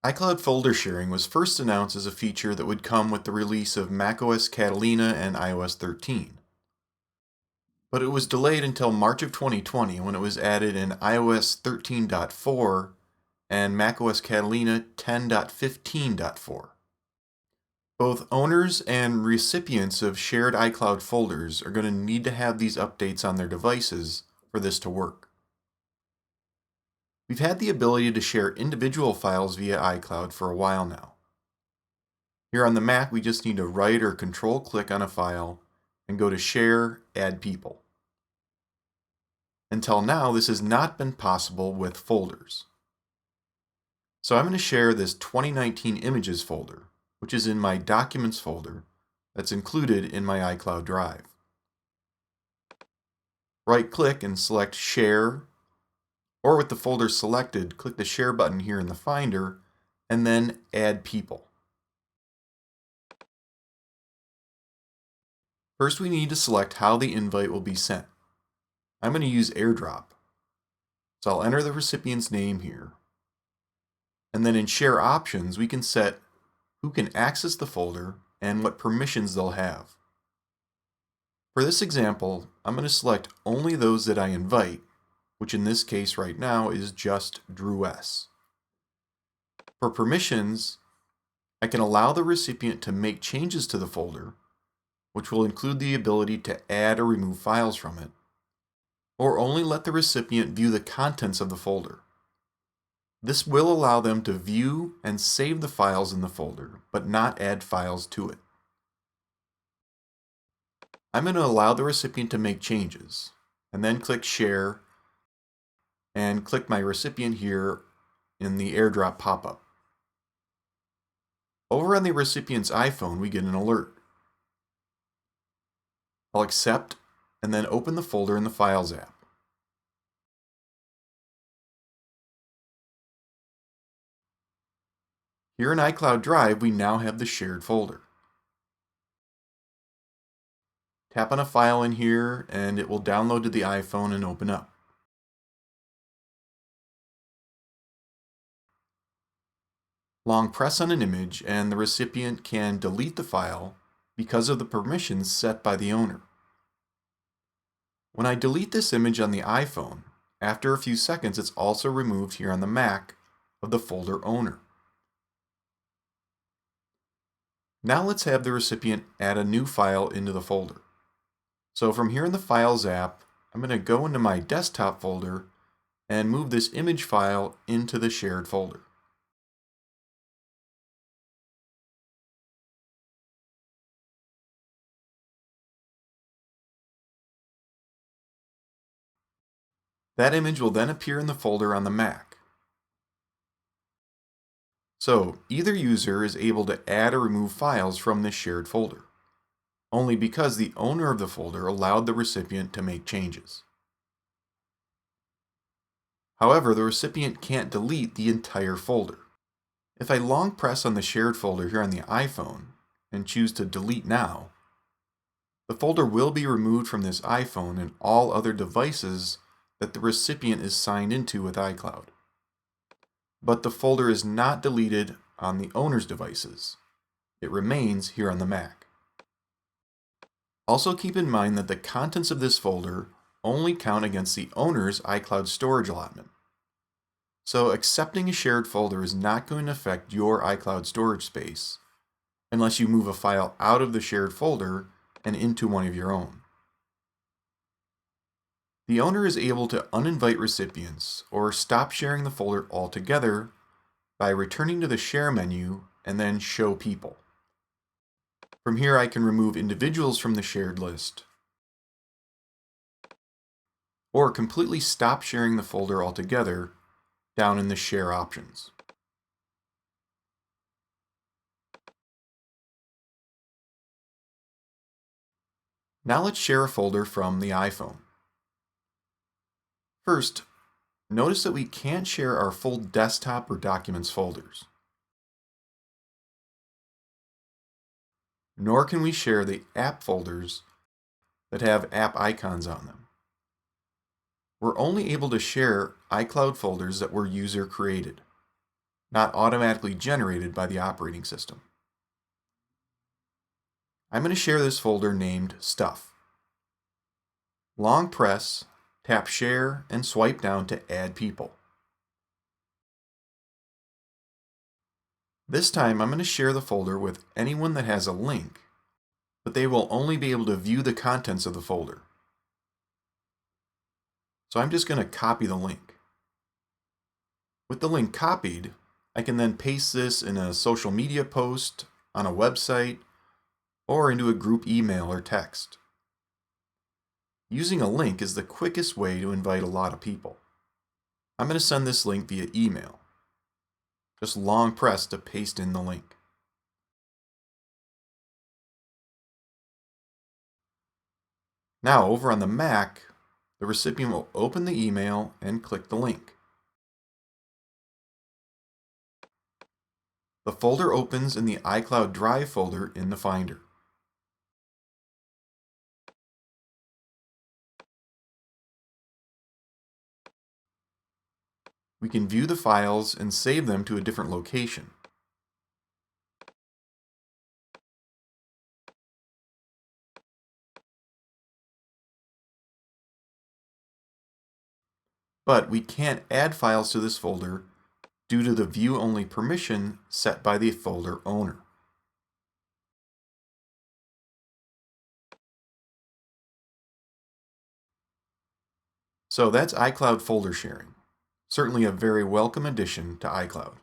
iCloud folder sharing was first announced as a feature that would come with the release of macOS Catalina and iOS 13. But it was delayed until March of 2020 when it was added in iOS 13.4 and macOS Catalina 10.15.4. Both owners and recipients of shared iCloud folders are going to need to have these updates on their devices for this to work. We've had the ability to share individual files via iCloud for a while now. Here on the Mac, we just need to right or control click on a file and go to Share, Add People. Until now, this has not been possible with folders. So I'm going to share this 2019 images folder, which is in my Documents folder that's included in my iCloud Drive. Right-click and select Share, or with the folder selected, click the Share button here in the Finder, and then Add People. First, we need to select how the invite will be sent. I'm going to use AirDrop. So I'll enter the recipient's name here. And then in Share Options, we can set who can access the folder and what permissions they'll have. For this example, I'm going to select only those that I invite, which in this case right now is just Drew S. For permissions, I can allow the recipient to make changes to the folder, which will include the ability to add or remove files from it, or only let the recipient view the contents of the folder. This will allow them to view and save the files in the folder, but not add files to it. I'm going to allow the recipient to make changes, and then click Share, and click my recipient here in the AirDrop pop-up. Over on the recipient's iPhone, we get an alert. I'll accept, and then open the folder in the Files app. Here in iCloud Drive, we now have the shared folder. Tap on a file in here, and it will download to the iPhone and open up. Long press on an image, and the recipient can delete the file because of the permissions set by the owner. When I delete this image on the iPhone, after a few seconds it's also removed here on the Mac of the folder owner. Now let's have the recipient add a new file into the folder. So from here in the Files app, I'm going to go into my desktop folder and move this image file into the shared folder. That image will then appear in the folder on the Mac. So either user is able to add or remove files from this shared folder, only because the owner of the folder allowed the recipient to make changes. However, the recipient can't delete the entire folder. If I long press on the shared folder here on the iPhone and choose to delete now, the folder will be removed from this iPhone and all other devices that the recipient is signed into with iCloud. But the folder is not deleted on the owner's devices. It remains here on the Mac. Also keep in mind that the contents of this folder only count against the owner's iCloud storage allotment. So accepting a shared folder is not going to affect your iCloud storage space unless you move a file out of the shared folder and into one of your own. The owner is able to uninvite recipients or stop sharing the folder altogether by returning to the Share menu and then Show People. From here, I can remove individuals from the shared list or completely stop sharing the folder altogether down in the Share options. Now let's share a folder from the iPhone. First, notice that we can't share our full desktop or documents folders. Nor can we share the app folders that have app icons on them. We're only able to share iCloud folders that were user created. not automatically generated by the operating system. I'm going to share this folder named Stuff. Long press, tap Share, and swipe down to add people. This time I'm going to share the folder with anyone that has a link, but they will only be able to view the contents of the folder. So I'm just going to copy the link. With the link copied, I can then paste this in a social media post, on a website, or into a group email or text. Using a link is the quickest way to invite a lot of people. I'm going to send this link via email. Just long press to paste in the link. Now over on the Mac, the recipient will open the email and click the link. The folder opens in the iCloud Drive folder in the Finder. We can view the files and save them to a different location. But we can't add files to this folder due to the view-only permission set by the folder owner. So that's iCloud folder sharing. Certainly a very welcome addition to iCloud.